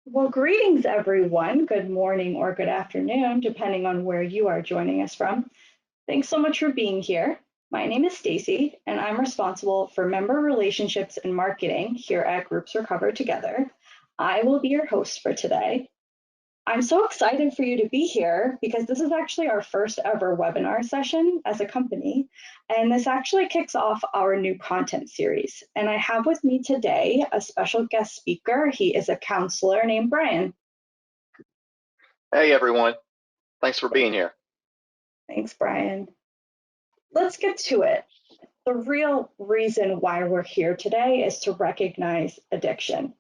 Well, greetings, everyone. Good morning or good afternoon, depending on where you are joining us from. Thanks so much for being here. My name is Stacy, and I'm responsible for member relationships and marketing here at Groups Recover Together. I will be your host for today. I'm so excited for you to be here because this is actually our first ever webinar session as a company, and this actually kicks off our new content series. And I have with me today a special guest speaker. He is a counselor named Brian. Hey everyone, thanks for being here. Thanks, Brian. Let's get to it. The real reason why we're here today is to recognize addiction,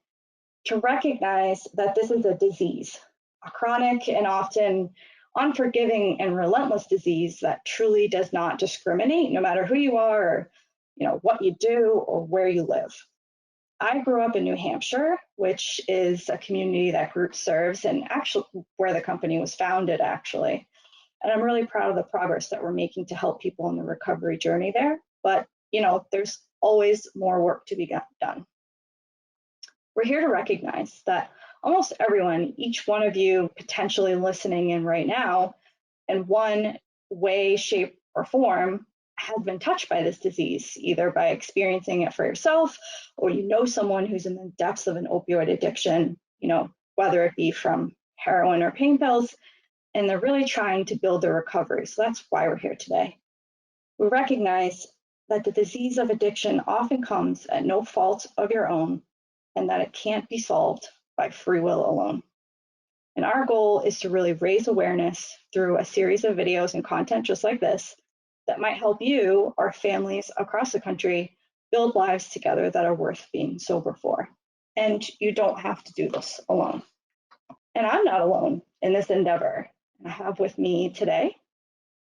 to recognize that this is a disease, a chronic and often unforgiving and relentless disease that truly does not discriminate no matter who you are or what you do or where you live. I grew up in New Hampshire, which is a community that group serves and actually where the company was founded actually. And I'm really proud of the progress that we're making to help people in the recovery journey there. But, there's always more work to be done. We're here to recognize that almost everyone, each one of you potentially listening in right now, in one way, shape, or form, has been touched by this disease, either by experiencing it for yourself or someone who's in the depths of an opioid addiction, whether it be from heroin or pain pills, and they're really trying to build their recovery. So that's why we're here today. We recognize that the disease of addiction often comes at no fault of your own and that it can't be solved by free will alone. And our goal is to really raise awareness through a series of videos and content just like this that might help you or families across the country build lives together that are worth being sober for. And you don't have to do this alone. And I'm not alone in this endeavor. I have with me today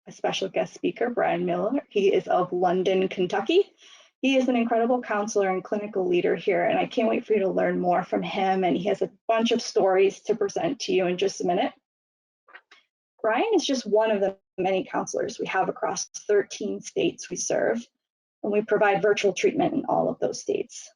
a special guest speaker, Brian Miller. He is of London, Kentucky. He is an incredible counselor and clinical leader here, and I can't wait for you to learn more from him. And he has a bunch of stories to present to you in just a minute. Brian is just one of the many counselors we have across 13 states we serve, and we provide virtual treatment in all of those states.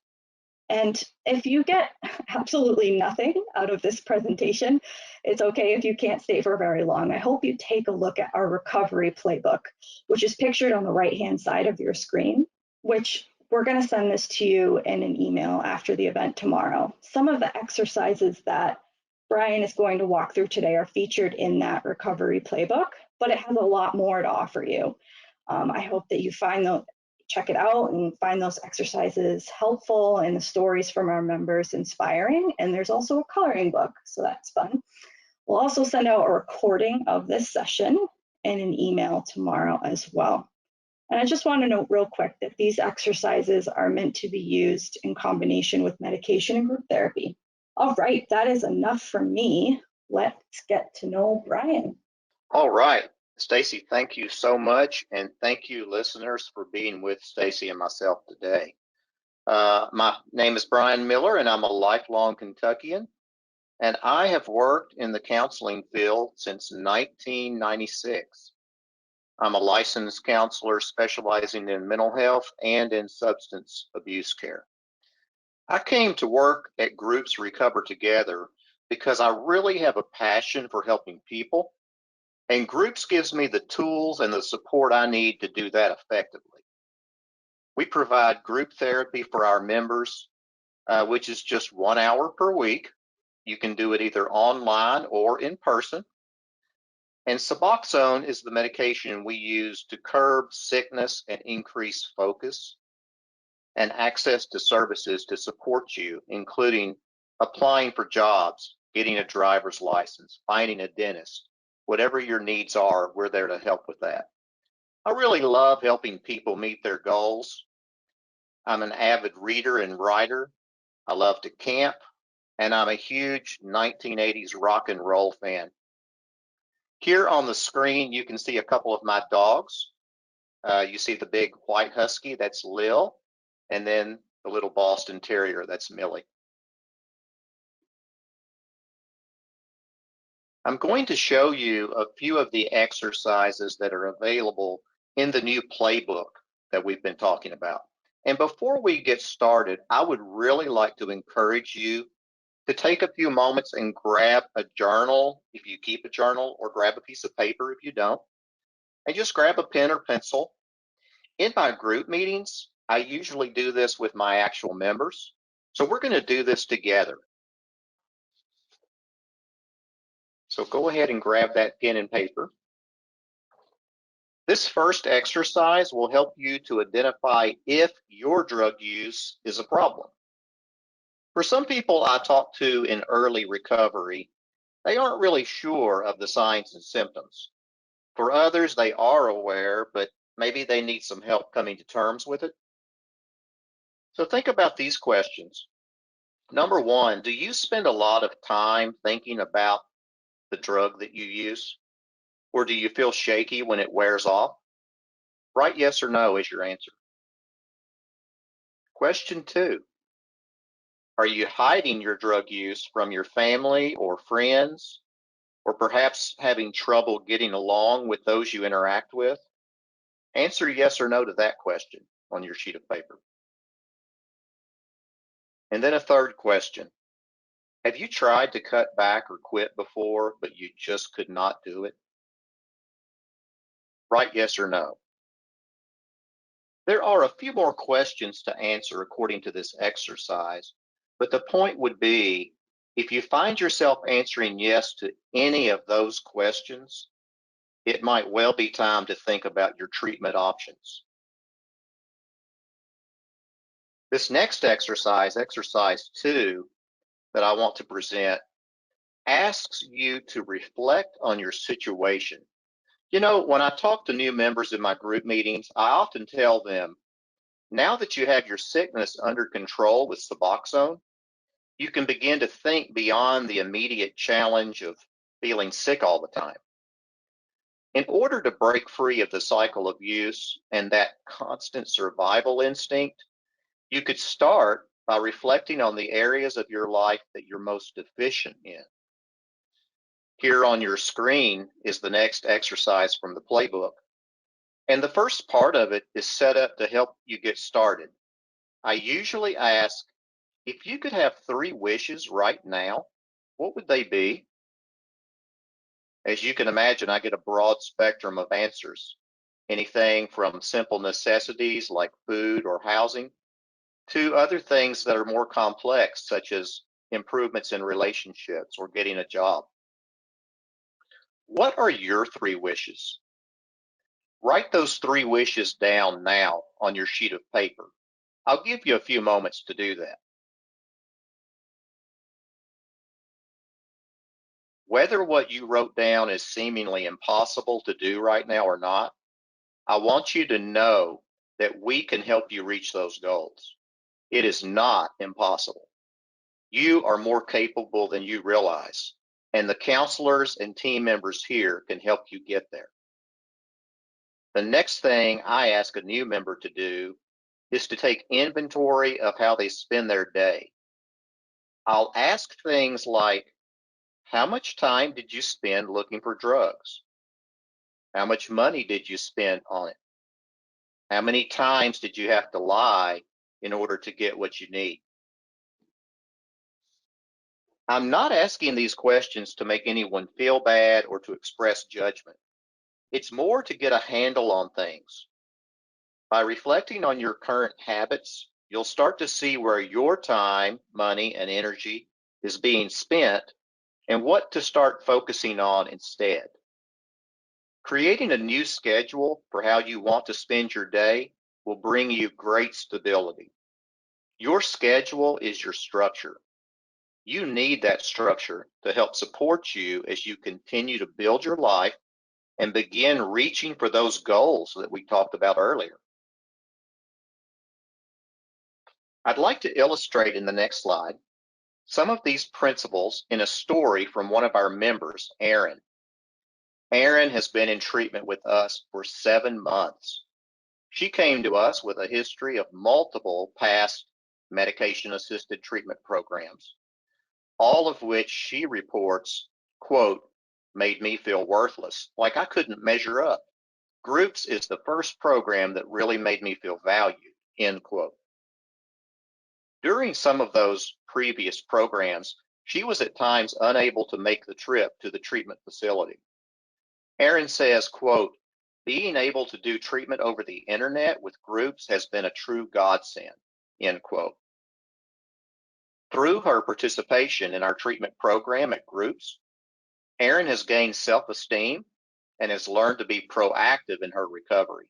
And if you get absolutely nothing out of this presentation, it's okay if you can't stay for very long. I hope you take a look at our recovery playbook, which is pictured on the right-hand side of your screen, which we're going to send this to you in an email after the event tomorrow. Some of the exercises that Brian is going to walk through today are featured in that recovery playbook, but it has a lot more to offer you. I hope that you check it out and find those exercises helpful and the stories from our members inspiring. And there's also a coloring book, so that's fun. We'll also send out a recording of this session in an email tomorrow as well. And I just want to note real quick that these exercises are meant to be used in combination with medication and group therapy. All right, that is enough for me. Let's get to know Brian. All right, Stacy, thank you so much, and thank you, listeners, for being with Stacy and myself today. My name is Brian Miller, and I'm a lifelong Kentuckian, and I have worked in the counseling field since 1996. I'm a licensed counselor specializing in mental health and in substance abuse care. I came to work at Groups Recover Together because I really have a passion for helping people, and Groups gives me the tools and the support I need to do that effectively. We provide group therapy for our members, which is just 1 hour per week. You can do it either online or in person. And Suboxone is the medication we use to curb sickness and increase focus, and access to services to support you, including applying for jobs, getting a driver's license, finding a dentist. Whatever your needs are, we're there to help with that. I really love helping people meet their goals. I'm an avid reader and writer. I love to camp, and I'm a huge 1980s rock and roll fan. Here on the screen, you can see a couple of my dogs. You see the big white husky, that's Lil, and then the little Boston Terrier, that's Millie. I'm going to show you a few of the exercises that are available in the new playbook that we've been talking about. And before we get started, I would really like to encourage you to take a few moments and grab a journal if you keep a journal, or grab a piece of paper if you don't, and just grab a pen or pencil. In my group meetings, I usually do this with my actual members. So we're going to do this together. So go ahead and grab that pen and paper. This first exercise will help you to identify if your drug use is a problem. For some people I talk to in early recovery, they aren't really sure of the signs and symptoms. For others, they are aware, but maybe they need some help coming to terms with it. So think about these questions. Number one, do you spend a lot of time thinking about the drug that you use? Or do you feel shaky when it wears off? Write yes or no as your answer. Question two, are you hiding your drug use from your family or friends, or perhaps having trouble getting along with those you interact with? Answer yes or no to that question on your sheet of paper. And then a third question. Have you tried to cut back or quit before, but you just could not do it? Write yes or no. There are a few more questions to answer according to this exercise, but the point would be, if you find yourself answering yes to any of those questions, it might well be time to think about your treatment options. This next exercise, exercise 2, that I want to present, asks you to reflect on your situation. You know, when I talk to new members in my group meetings, I often tell them, now that you have your sickness under control with Suboxone, you can begin to think beyond the immediate challenge of feeling sick all the time. In order to break free of the cycle of use and that constant survival instinct, you could start by reflecting on the areas of your life that you're most deficient in. Here on your screen is the next exercise from the playbook. And the first part of it is set up to help you get started. I usually ask, if you could have 3 wishes right now, what would they be? As you can imagine, I get a broad spectrum of answers. Anything from simple necessities like food or housing to other things that are more complex, such as improvements in relationships or getting a job. What are your 3 wishes? Write those 3 wishes down now on your sheet of paper. I'll give you a few moments to do that. Whether what you wrote down is seemingly impossible to do right now or not, I want you to know that we can help you reach those goals. It is not impossible. You are more capable than you realize, and the counselors and team members here can help you get there. The next thing I ask a new member to do is to take inventory of how they spend their day. I'll ask things like, how much time did you spend looking for drugs? How much money did you spend on it? How many times did you have to lie in order to get what you need? I'm not asking these questions to make anyone feel bad or to express judgment. It's more to get a handle on things. By reflecting on your current habits, you'll start to see where your time, money, and energy is being spent and what to start focusing on instead. Creating a new schedule for how you want to spend your day will bring you great stability. Your schedule is your structure. You need that structure to help support you as you continue to build your life and begin reaching for those goals that we talked about earlier. I'd like to illustrate in the next slide some of these principles in a story from one of our members, Aaron. Aaron has been in treatment with us for 7 months. She came to us with a history of multiple past medication-assisted treatment programs, all of which she reports, quote, made me feel worthless, like I couldn't measure up. Groups is the first program that really made me feel valued, end quote. During some of those previous programs, She was at times unable to make the trip to the treatment facility. Erin says, quote, being able to do treatment over the internet with groups has been a true godsend, end quote. Through her participation in our treatment program at groups, Erin has gained self-esteem and has learned to be proactive in her recovery.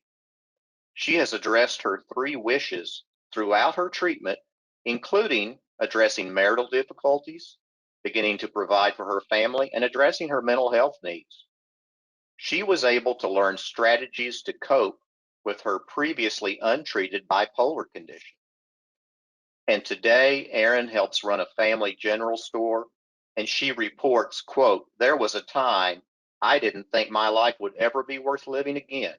She has addressed her 3 wishes throughout her treatment, including addressing marital difficulties, beginning to provide for her family, and addressing her mental health needs. She was able to learn strategies to cope with her previously untreated bipolar condition. And today, Erin helps run a family general store, and she reports, quote, there was a time I didn't think my life would ever be worth living again.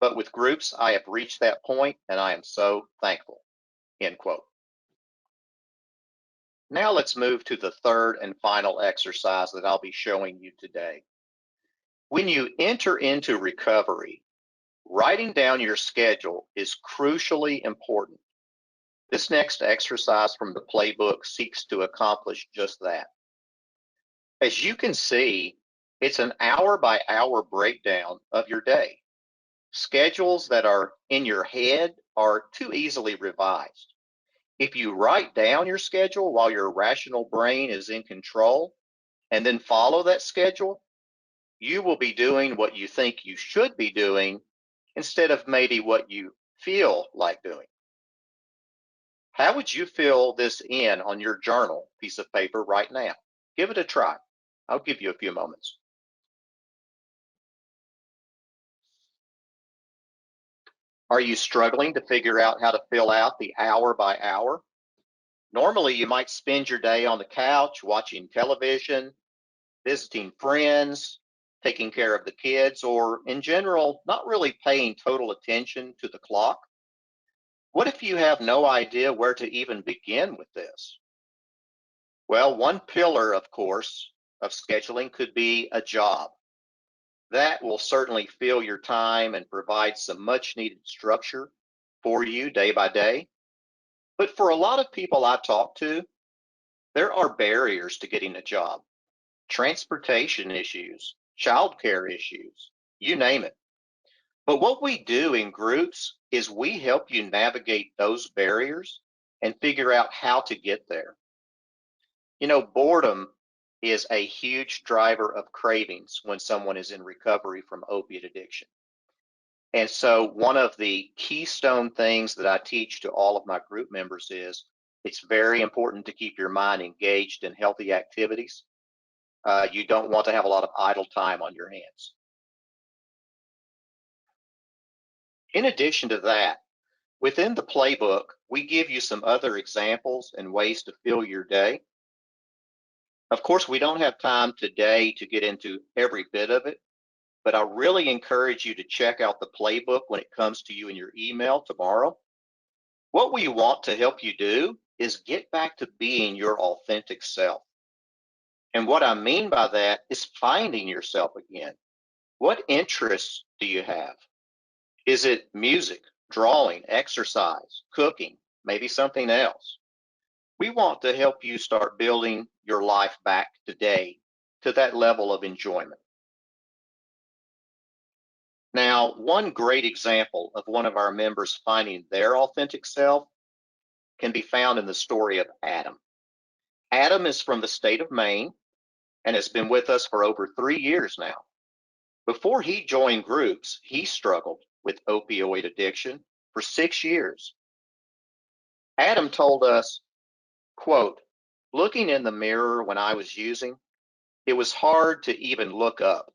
But with groups, I have reached that point, and I am so thankful, end quote. Now let's move to the third and final exercise that I'll be showing you today. When you enter into recovery, writing down your schedule is crucially important. This next exercise from the playbook seeks to accomplish just that. As you can see, it's an hour-by-hour breakdown of your day. Schedules that are in your head are too easily revised. If you write down your schedule while your rational brain is in control and then follow that schedule, you will be doing what you think you should be doing instead of maybe what you feel like doing. How would you fill this in on your journal piece of paper right now? Give it a try. I'll give you a few moments. Are you struggling to figure out how to fill out the hour by hour? Normally, you might spend your day on the couch watching television, visiting friends, taking care of the kids, or in general, not really paying total attention to the clock. What if you have no idea where to even begin with this? Well, one pillar, of course, of scheduling could be a job. That will certainly fill your time and provide some much needed structure for you day by day. But for a lot of people I talk to, there are barriers to getting a job, transportation issues, childcare issues, you name it. But what we do in groups is we help you navigate those barriers and figure out how to get there. You know, boredom is a huge driver of cravings when someone is in recovery from opiate addiction. And so one of the keystone things that I teach to all of my group members is it's very important to keep your mind engaged in healthy activities. You don't want to have a lot of idle time on your hands. In addition to that, within the playbook, we give you some other examples and ways to fill your day. Of course, we don't have time today to get into every bit of it, but I really encourage you to check out the playbook when it comes to you in your email tomorrow. What we want to help you do is get back to being your authentic self. And what I mean by that is finding yourself again. What interests do you have? Is it music, drawing, exercise, cooking, maybe something else? We want to help you start building your life back today to that level of enjoyment. Now, one great example of one of our members finding their authentic self can be found in the story of Adam. Adam is from the state of Maine and has been with us for over 3 years now. Before he joined groups, he struggled with opioid addiction for 6 years. Adam told us, quote, looking in the mirror when I was using, it was hard to even look up.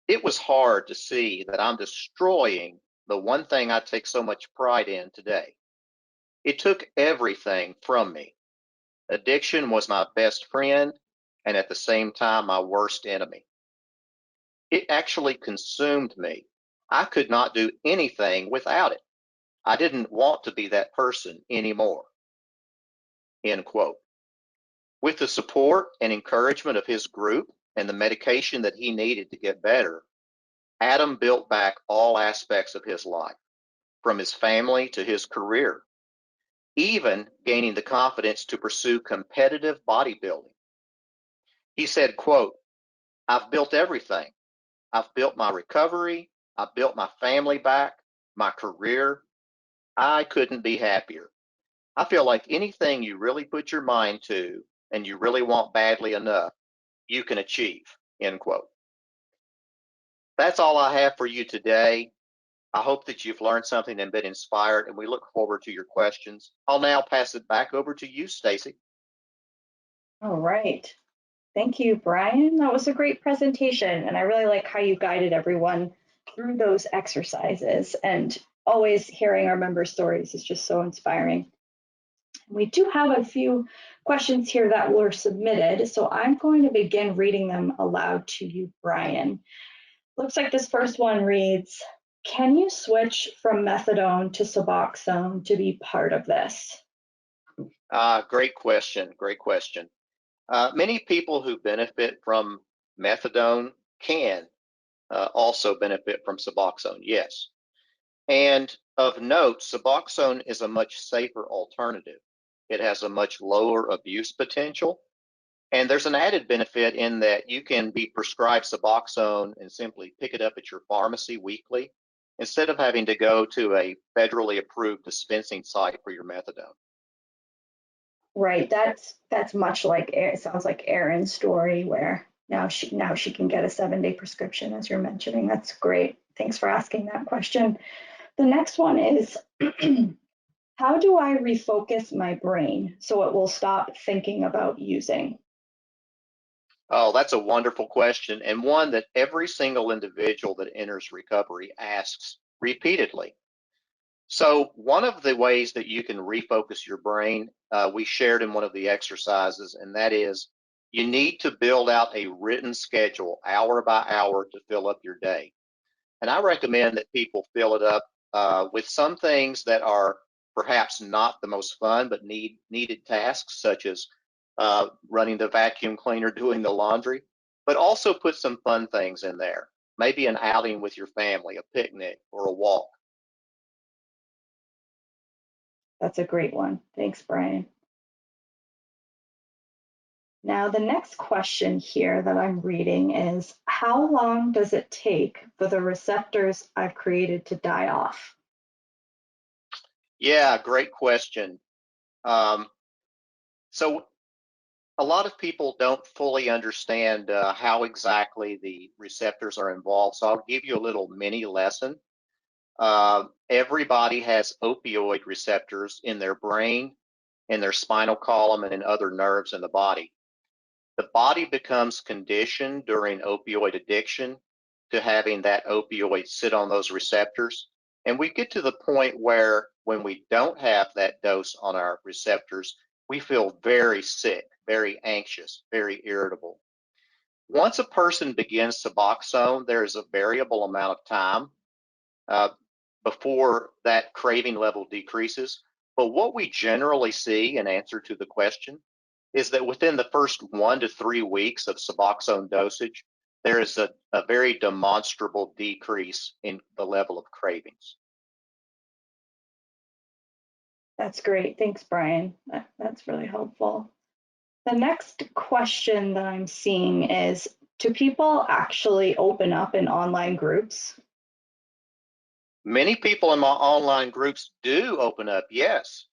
It was hard to see that I'm destroying the one thing I take so much pride in today. It took everything from me. Addiction was my best friend and at the same time my worst enemy. It actually consumed me. I could not do anything without it. I didn't want to be that person anymore. End quote. With the support and encouragement of his group and the medication that he needed to get better, Adam built back all aspects of his life, from his family to his career. even gaining the confidence to pursue competitive bodybuilding. He said, quote, "I've built everything. I've built my recovery. I've built my family back, my career. I couldn't be happier. I feel like anything you really put your mind to and you really want badly enough, you can achieve," end quote. That's all I have for you today. I hope that you've learned something and been inspired, and we look forward to your questions. I'll now pass it back over to you, Stacy. All right. Thank you, Brian. That was a great presentation, and I really like how you guided everyone through those exercises. And always hearing our members' stories is just so inspiring. We do have a few questions here that were submitted, so I'm going to begin reading them aloud to you, Brian. Looks like this first one reads, "Can you switch from methadone to Suboxone to be part of this?" Great question. Great question. Many people who benefit from methadone can also benefit from Suboxone, yes. And of note, Suboxone is a much safer alternative. It has a much lower abuse potential. And there's an added benefit in that you can be prescribed Suboxone and simply pick it up at your pharmacy weekly instead of having to go to a federally approved dispensing site for your methadone. Right, that's much like it sounds like Erin's story where now she can get a 7-day prescription as you're mentioning. That's great. Thanks for asking that question. The next one is how do I refocus my brain so it will stop thinking about using? Oh, that's a wonderful question, and one that every single individual that enters recovery asks repeatedly. So one of the ways that you can refocus your brain, we shared in one of the exercises, and that is you need to build out a written schedule hour by hour to fill up your day. And I recommend that people fill it up with some things that are perhaps not the most fun, but needed tasks, such as running the vacuum cleaner, doing the laundry, but also put some fun things in there. Maybe an outing with your family, a picnic, or a walk. That's a great one. Thanks, Brian. Now, the next question here that I'm reading is how long does it take for the receptors I've created to die off? Yeah, great question. Um, so a lot of people don't fully understand how exactly the receptors are involved. So I'll give you a little mini lesson. Everybody has opioid receptors in their brain, in their spinal column, and in other nerves in the body. The body becomes conditioned during opioid addiction to having that opioid sit on those receptors. And we get to the point where when we don't have that dose on our receptors, we feel very sick, very anxious, very irritable. Once a person begins Suboxone, there is a variable amount of time uh, before that craving level decreases. But what we generally see in answer to the question is that within the first 1 to 3 weeks of Suboxone dosage, there is a very demonstrable decrease in the level of cravings. That's great. Thanks, Brian. That's really helpful. The next question that I'm seeing is do people actually open up in online groups? Many people in my online groups do open up, yes.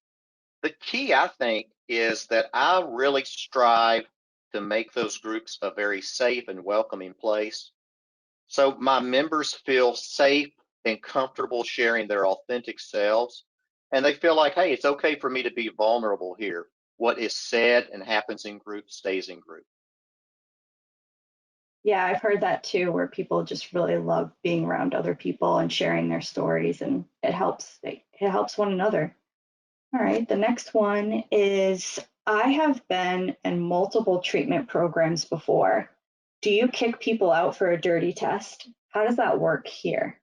The key, I think, is that I really strive to make those groups a very safe and welcoming place. So my members feel safe and comfortable sharing their authentic selves. And they feel like, hey, it's okay for me to be vulnerable here. What is said and happens in group stays in group. Yeah, I've heard that too, where people just really love being around other people and sharing their stories, and it helps one another. All right, the next one is I have been in multiple treatment programs before. Do you kick people out for a dirty test? How does that work here?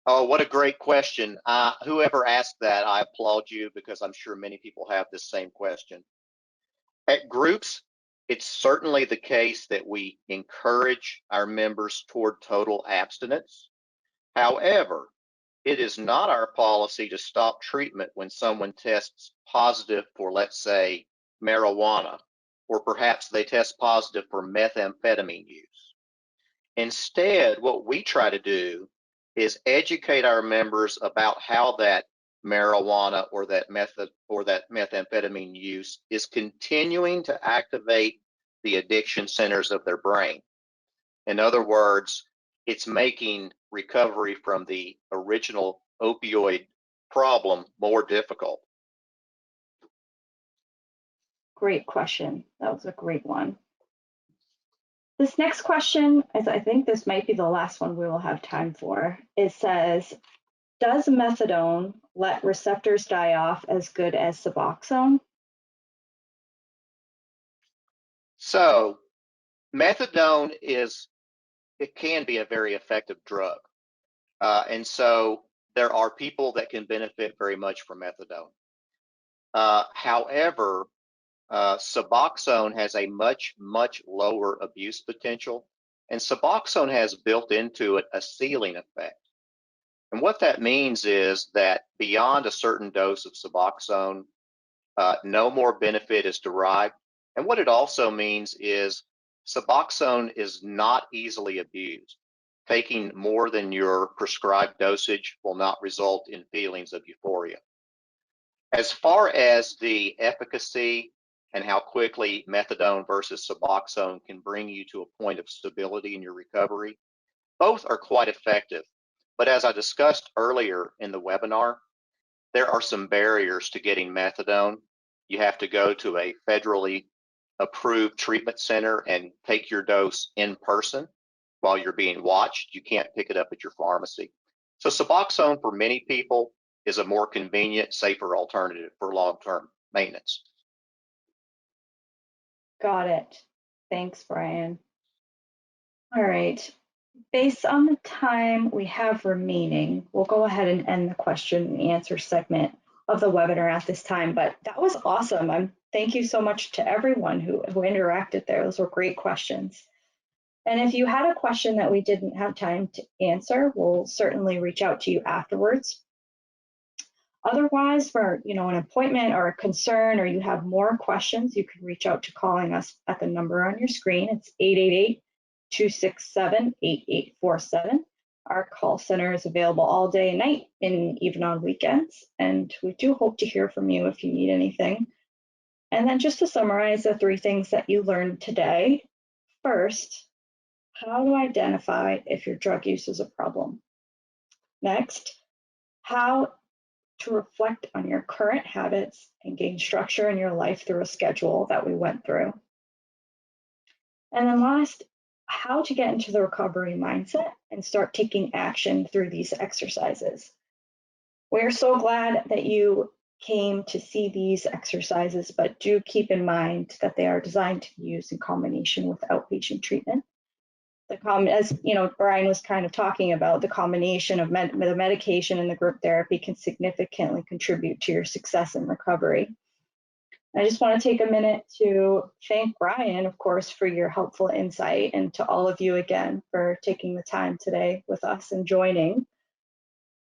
Oh, what a great question. Whoever asked that, I applaud you because I'm sure many people have this same question. At groups, it's certainly the case that we encourage our members toward total abstinence. However, it is not our policy to stop treatment when someone tests positive for, let's say, marijuana, or perhaps they test positive for methamphetamine use. Instead, what we try to do is educate our members about how that marijuana or that methamphetamine use is continuing to activate the addiction centers of their brain. In other words, it's making recovery from the original opioid problem more difficult. Great question. That was a great one. This next question, I think this might be the last one we will have time for. It says, does methadone let receptors die off as good as Suboxone? So methadone it can be a very effective drug. And so there are people that can benefit very much from methadone. However, Suboxone has a much, much lower abuse potential, and Suboxone has built into it a ceiling effect. And what that means is that beyond a certain dose of Suboxone, no more benefit is derived. And what it also means is Suboxone is not easily abused. Taking more than your prescribed dosage will not result in feelings of euphoria. As far as the efficacy and how quickly methadone versus Suboxone can bring you to a point of stability in your recovery, both are quite effective. But as I discussed earlier in the webinar, there are some barriers to getting methadone. You have to go to a federally approved treatment center and take your dose in person while you're being watched. You can't pick it up at your pharmacy. So Suboxone for many people is a more convenient, safer alternative for long-term maintenance. Got it. Thanks, Brian. All right. Based on the time we have remaining, we'll go ahead and end the question and answer segment of the webinar at this time. But that was awesome. Thank you so much to everyone who interacted there. Those were great questions. And if you had a question that we didn't have time to answer, we'll certainly reach out to you afterwards. Otherwise, for an appointment or a concern, or you have more questions, you can reach out to calling us at the number on your screen. It's 888-267-8847. Our call center is available all day and night, and even on weekends. And we do hope to hear from you if you need anything. And then just to summarize the 3 things that you learned today. First, how to identify if your drug use is a problem. Next, how to reflect on your current habits and gain structure in your life through a schedule that we went through. And then last, how to get into the recovery mindset and start taking action through these exercises. We're so glad that you came to see these exercises, but do keep in mind that they are designed to be used in combination with outpatient treatment. As Brian was kind of talking about, the combination of the medication and the group therapy can significantly contribute to your success in recovery. I just want to take a minute to thank Brian, of course, for your helpful insight, and to all of you again for taking the time today with us and joining.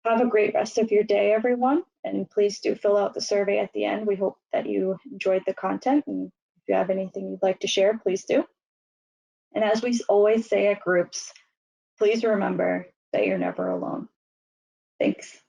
Have a great rest of your day, everyone, and please do fill out the survey at the end. We hope that you enjoyed the content, and if you have anything you'd like to share, please do. And as we always say at groups, please remember that you're never alone. Thanks.